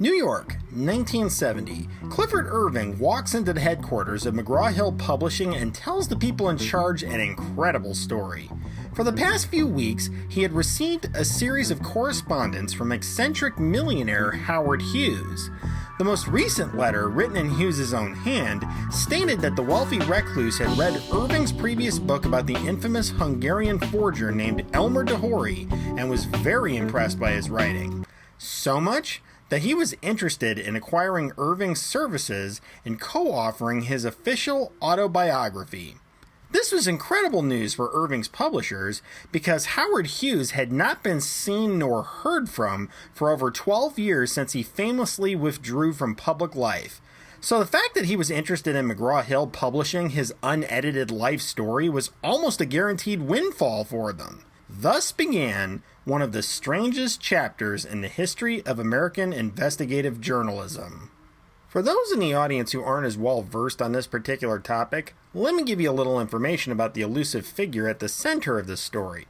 New York, 1970. Clifford Irving walks into the headquarters of McGraw-Hill Publishing and tells the people in charge an incredible story. For the past few weeks, he had received a series of correspondence from eccentric millionaire Howard Hughes. The most recent letter, written in Hughes' own hand, stated that the wealthy recluse had read Irving's previous book about the infamous Hungarian forger named Elmer de Hory and was very impressed by his writing. So much that he was interested in acquiring Irving's services and co-authoring his official autobiography. This was incredible news for Irving's publishers because Howard Hughes had not been seen nor heard from for over 12 years since he famously withdrew from public life. So the fact that he was interested in McGraw-Hill publishing his unedited life story was almost a guaranteed windfall for them. Thus began one of the strangest chapters in the history of American investigative journalism. For those in the audience who aren't as well versed on this particular topic, let me give you a little information about the elusive figure at the center of this story.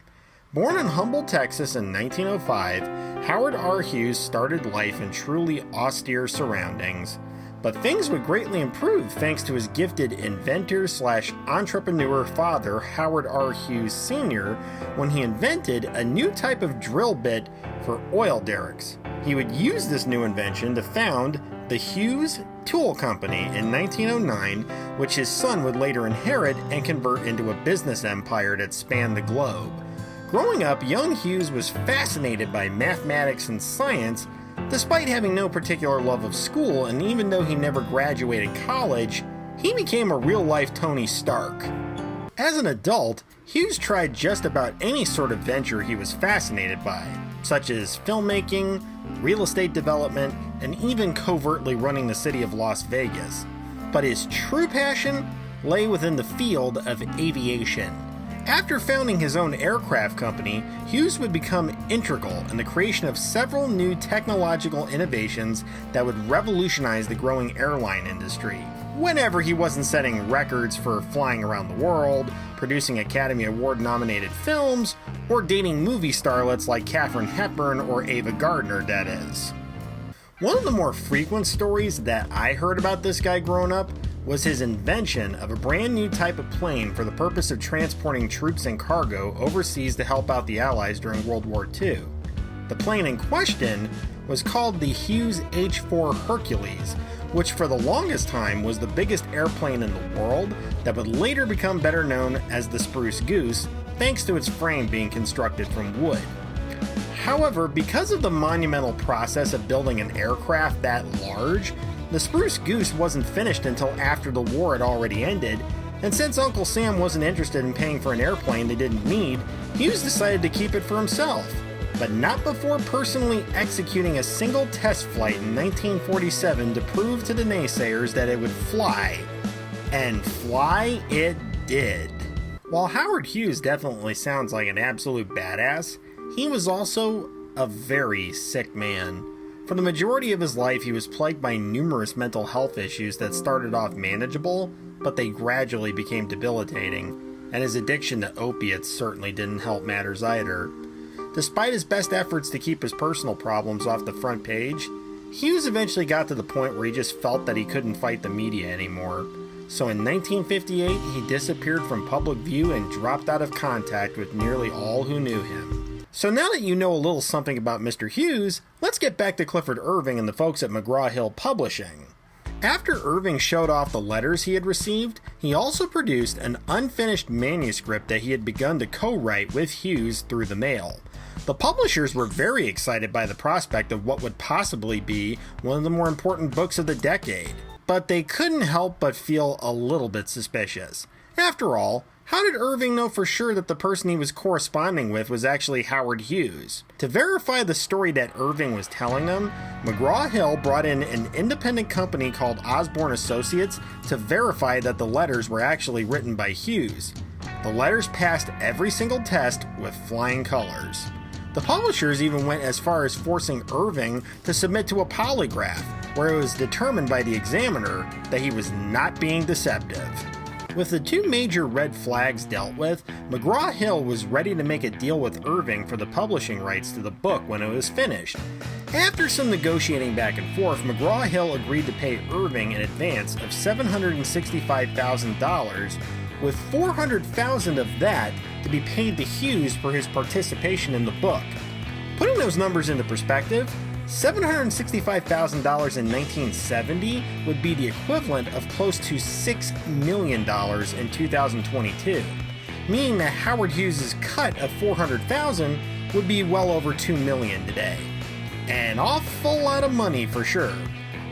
Born in Humble, Texas in 1905, Howard R. Hughes started life in truly austere surroundings. But things would greatly improve thanks to his gifted inventor/entrepreneur father, Howard R. Hughes Sr., when he invented a new type of drill bit for oil derricks. He would use this new invention to found the Hughes Tool Company in 1909, which his son would later inherit and convert into a business empire that spanned the globe. Growing up, young Hughes was fascinated by mathematics and science, despite having no particular love of school, and even though he never graduated college, he became a real-life Tony Stark. As an adult, Hughes tried just about any sort of venture he was fascinated by, such as filmmaking, real estate development, and even covertly running the city of Las Vegas. But his true passion lay within the field of aviation. After founding his own aircraft company, Hughes would become integral in the creation of several new technological innovations that would revolutionize the growing airline industry. Whenever he wasn't setting records for flying around the world, producing Academy Award-nominated films, or dating movie starlets like Katharine Hepburn or Ava Gardner, that is. One of the more frequent stories that I heard about this guy growing up was his invention of a brand new type of plane for the purpose of transporting troops and cargo overseas to help out the Allies during World War II. The plane in question was called the Hughes H-4 Hercules, which for the longest time was the biggest airplane in the world that would later become better known as the Spruce Goose, thanks to its frame being constructed from wood. However, because of the monumental process of building an aircraft that large, the Spruce Goose wasn't finished until after the war had already ended, and since Uncle Sam wasn't interested in paying for an airplane they didn't need, Hughes decided to keep it for himself. But not before personally executing a single test flight in 1947 to prove to the naysayers that it would fly. And fly it did. While Howard Hughes definitely sounds like an absolute badass, he was also a very sick man. For the majority of his life, he was plagued by numerous mental health issues that started off manageable, but they gradually became debilitating, and his addiction to opiates certainly didn't help matters either. Despite his best efforts to keep his personal problems off the front page, Hughes eventually got to the point where he just felt that he couldn't fight the media anymore. So in 1958, he disappeared from public view and dropped out of contact with nearly all who knew him. So now that you know a little something about Mr. Hughes, let's get back to Clifford Irving and the folks at McGraw-Hill Publishing. After Irving showed off the letters he had received, he also produced an unfinished manuscript that he had begun to co-write with Hughes through the mail. The publishers were very excited by the prospect of what would possibly be one of the more important books of the decade, but they couldn't help but feel a little bit suspicious. After all, how did Irving know for sure that the person he was corresponding with was actually Howard Hughes? To verify the story that Irving was telling them, McGraw-Hill brought in an independent company called Osborne Associates to verify that the letters were actually written by Hughes. The letters passed every single test with flying colors. The publishers even went as far as forcing Irving to submit to a polygraph, where it was determined by the examiner that he was not being deceptive. With the two major red flags dealt with, McGraw-Hill was ready to make a deal with Irving for the publishing rights to the book when it was finished. After some negotiating back and forth, McGraw-Hill agreed to pay Irving an advance of $765,000, with $400,000 of that to be paid to Hughes for his participation in the book. Putting those numbers into perspective, $765,000 in 1970 would be the equivalent of close to $6 million in 2022, meaning that Howard Hughes' cut of $400,000 would be well over $2 million today. An awful lot of money for sure.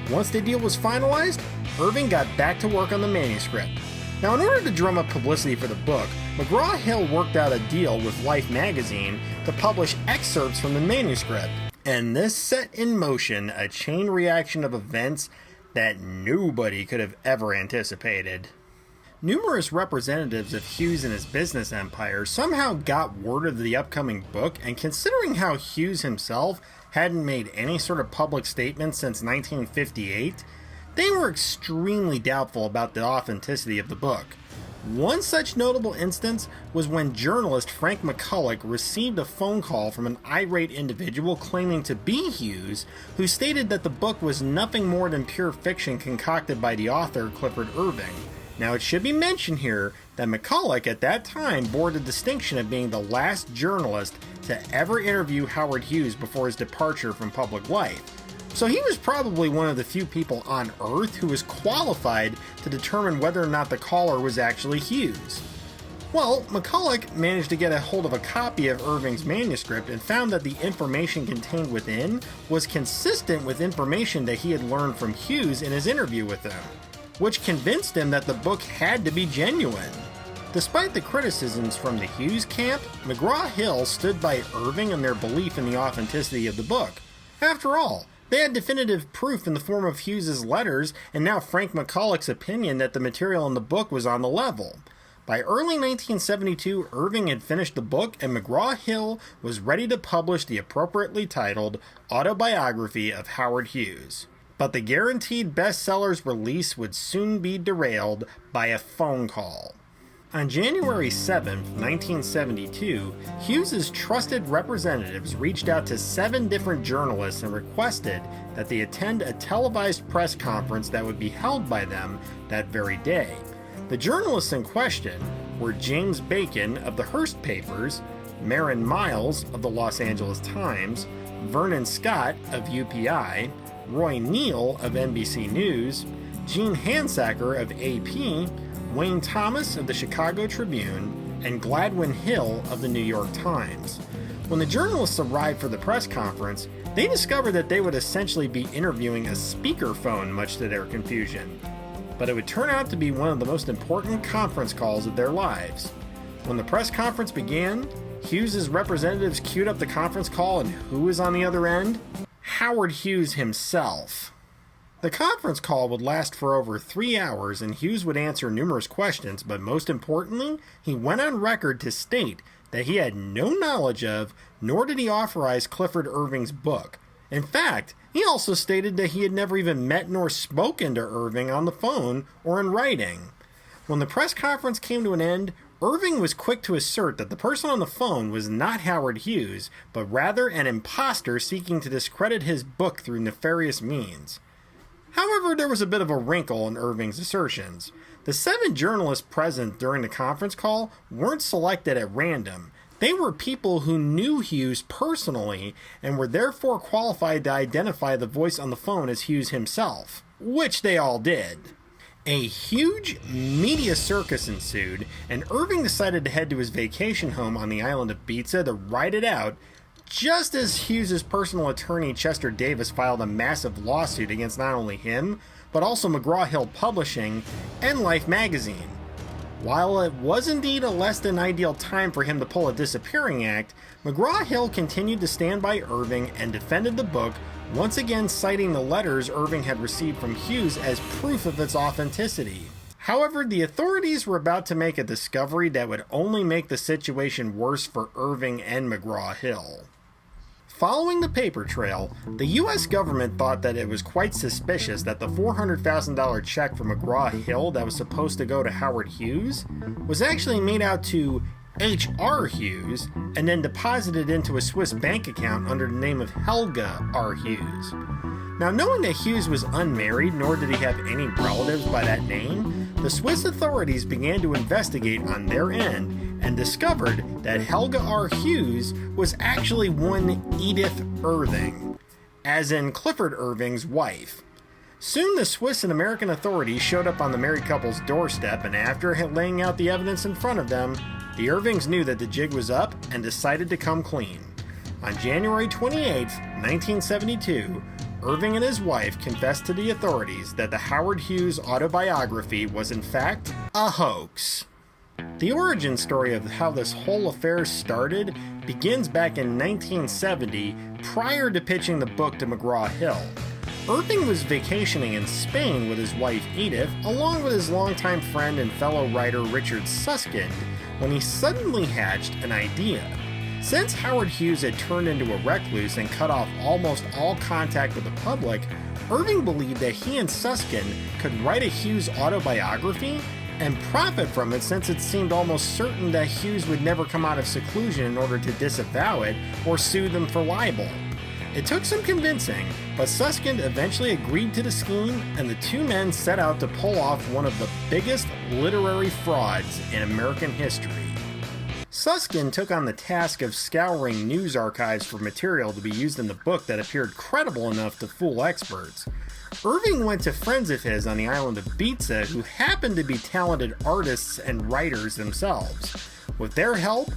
Once the deal was finalized, Irving got back to work on the manuscript. Now, in order to drum up publicity for the book, McGraw-Hill worked out a deal with Life magazine to publish excerpts from the manuscript, and this set in motion a chain reaction of events that nobody could have ever anticipated. Numerous representatives of Hughes and his business empire somehow got word of the upcoming book, and considering how Hughes himself hadn't made any sort of public statement since 1958, they were extremely doubtful about the authenticity of the book. One such notable instance was when journalist Frank McCulloch received a phone call from an irate individual claiming to be Hughes, who stated that the book was nothing more than pure fiction concocted by the author Clifford Irving. Now, it should be mentioned here that McCulloch at that time bore the distinction of being the last journalist to ever interview Howard Hughes before his departure from public life. So he was probably one of the few people on Earth who was qualified to determine whether or not the caller was actually Hughes. Well, McCulloch managed to get a hold of a copy of Irving's manuscript and found that the information contained within was consistent with information that he had learned from Hughes in his interview with him, which convinced him that the book had to be genuine. Despite the criticisms from the Hughes camp, McGraw-Hill stood by Irving and their belief in the authenticity of the book. After all, they had definitive proof in the form of Hughes' letters and now Frank McCulloch's opinion that the material in the book was on the level. By early 1972, Irving had finished the book and McGraw-Hill was ready to publish the appropriately titled Autobiography of Howard Hughes. But the guaranteed bestseller's release would soon be derailed by a phone call. On January 7, 1972, Hughes' trusted representatives reached out to 7 different journalists and requested that they attend a televised press conference that would be held by them that very day. The journalists in question were James Bacon of the Hearst papers, Marin Miles of the Los Angeles Times, Vernon Scott of UPI, Roy Neal of NBC News, Gene Hansacker of AP, Wayne Thomas of the Chicago Tribune, and Gladwin Hill of the New York Times. When the journalists arrived for the press conference, they discovered that they would essentially be interviewing a speakerphone, much to their confusion. But it would turn out to be one of the most important conference calls of their lives. When the press conference began, Hughes' representatives queued up the conference call, and who was on the other end? Howard Hughes himself. The conference call would last for over 3 hours, and Hughes would answer numerous questions, but most importantly, he went on record to state that he had no knowledge of, nor did he authorize Clifford Irving's book. In fact, he also stated that he had never even met nor spoken to Irving on the phone or in writing. When the press conference came to an end, Irving was quick to assert that the person on the phone was not Howard Hughes, but rather an imposter seeking to discredit his book through nefarious means. However, there was a bit of a wrinkle in Irving's assertions. The 7 journalists present during the conference call weren't selected at random. They were people who knew Hughes personally and were therefore qualified to identify the voice on the phone as Hughes himself, which they all did. A huge media circus ensued, and Irving decided to head to his vacation home on the island of Ibiza to ride it out, just as Hughes' personal attorney Chester Davis filed a massive lawsuit against not only him, but also McGraw-Hill Publishing and Life magazine. While it was indeed a less than ideal time for him to pull a disappearing act, McGraw-Hill continued to stand by Irving and defended the book, once again citing the letters Irving had received from Hughes as proof of its authenticity. However, the authorities were about to make a discovery that would only make the situation worse for Irving and McGraw-Hill. Following the paper trail, the U.S. government thought that it was quite suspicious that the $400,000 check from McGraw-Hill that was supposed to go to Howard Hughes was actually made out to H.R. Hughes and then deposited into a Swiss bank account under the name of Helga R. Hughes. Now, knowing that Hughes was unmarried, nor did he have any relatives by that name, the Swiss authorities began to investigate on their end and discovered that Helga R. Hughes was actually one Edith Irving, as in Clifford Irving's wife. Soon the Swiss and American authorities showed up on the married couple's doorstep, and after laying out the evidence in front of them, the Irvings knew that the jig was up and decided to come clean. On January 28, 1972, Irving and his wife confessed to the authorities that the Howard Hughes autobiography was in fact a hoax. The origin story of how this whole affair started begins back in 1970, prior to pitching the book to McGraw-Hill. Irving was vacationing in Spain with his wife Edith, along with his longtime friend and fellow writer Richard Susskind, when he suddenly hatched an idea. Since Howard Hughes had turned into a recluse and cut off almost all contact with the public, Irving believed that he and Susskind could write a Hughes autobiography and profit from it, since it seemed almost certain that Hughes would never come out of seclusion in order to disavow it or sue them for libel. It took some convincing, but Susskind eventually agreed to the scheme, and the two men set out to pull off one of the biggest literary frauds in American history. Susskind took on the task of scouring news archives for material to be used in the book that appeared credible enough to fool experts. Irving went to friends of his on the island of Ibiza who happened to be talented artists and writers themselves. With their help,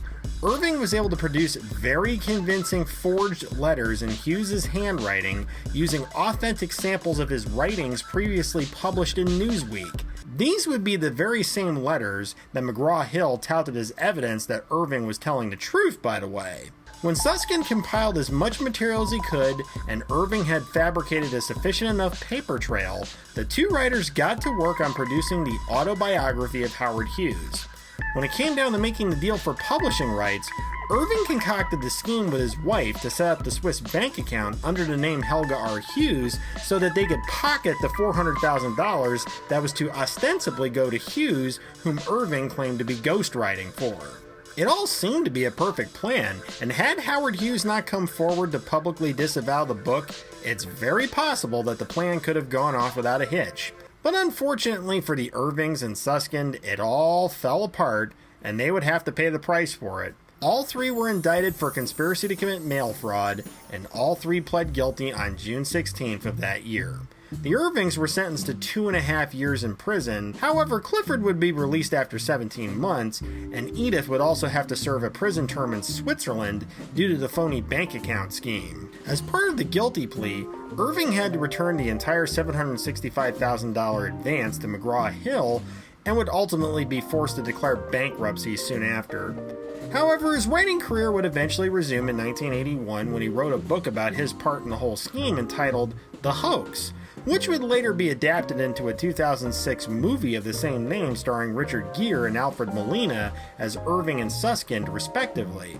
Irving was able to produce very convincing forged letters in Hughes's handwriting using authentic samples of his writings previously published in Newsweek. These would be the very same letters that McGraw-Hill touted as evidence that Irving was telling the truth, by the way. When Susskind compiled as much material as he could, and Irving had fabricated a sufficient enough paper trail, the two writers got to work on producing the autobiography of Howard Hughes. When it came down to making the deal for publishing rights, Irving concocted the scheme with his wife to set up the Swiss bank account under the name Helga R. Hughes so that they could pocket the $400,000 that was to ostensibly go to Hughes, whom Irving claimed to be ghostwriting for. It all seemed to be a perfect plan, and had Howard Hughes not come forward to publicly disavow the book, it's very possible that the plan could have gone off without a hitch. But unfortunately for the Irvings and Susskind, it all fell apart, and they would have to pay the price for it. All three were indicted for conspiracy to commit mail fraud, and all three pled guilty on June 16th of that year. The Irvings were sentenced to 2.5 years in prison. However, Clifford would be released after 17 months, and Edith would also have to serve a prison term in Switzerland due to the phony bank account scheme. As part of the guilty plea, Irving had to return the entire $765,000 advance to McGraw-Hill and would ultimately be forced to declare bankruptcy soon after. However, his writing career would eventually resume in 1981 when he wrote a book about his part in the whole scheme entitled The Hoax, which would later be adapted into a 2006 movie of the same name starring Richard Gere and Alfred Molina as Irving and Susskind, respectively.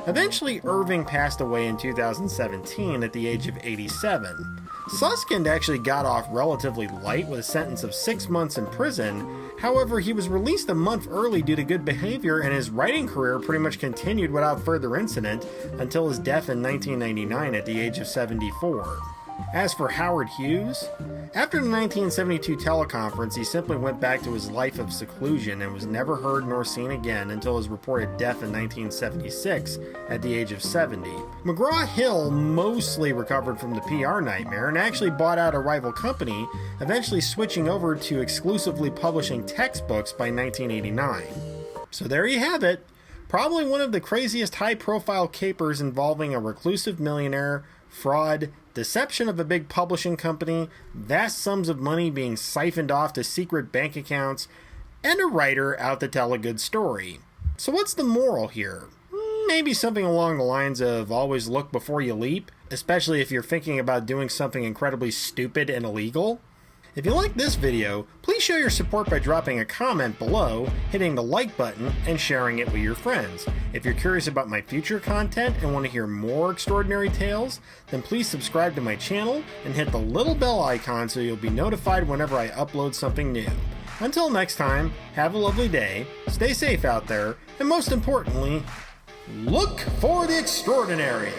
Eventually, Irving passed away in 2017 at the age of 87. Susskind actually got off relatively light with a sentence of 6 months in prison. However, he was released a month early due to good behavior, and his writing career pretty much continued without further incident until his death in 1999 at the age of 74. As for Howard Hughes, after the 1972 teleconference, he simply went back to his life of seclusion and was never heard nor seen again until his reported death in 1976 at the age of 70. McGraw-Hill mostly recovered from the PR nightmare and actually bought out a rival company, eventually switching over to exclusively publishing textbooks by 1989. So there you have it. Probably one of the craziest high-profile capers involving a reclusive millionaire, fraud, deception of a big publishing company, vast sums of money being siphoned off to secret bank accounts, and a writer out to tell a good story. So what's the moral here? Maybe something along the lines of always look before you leap, especially if you're thinking about doing something incredibly stupid and illegal. If you like this video, please show your support by dropping a comment below, hitting the like button, and sharing it with your friends. If you're curious about my future content and want to hear more extraordinary tales, then please subscribe to my channel and hit the little bell icon so you'll be notified whenever I upload something new. Until next time, have a lovely day, stay safe out there, and most importantly, look for the extraordinary.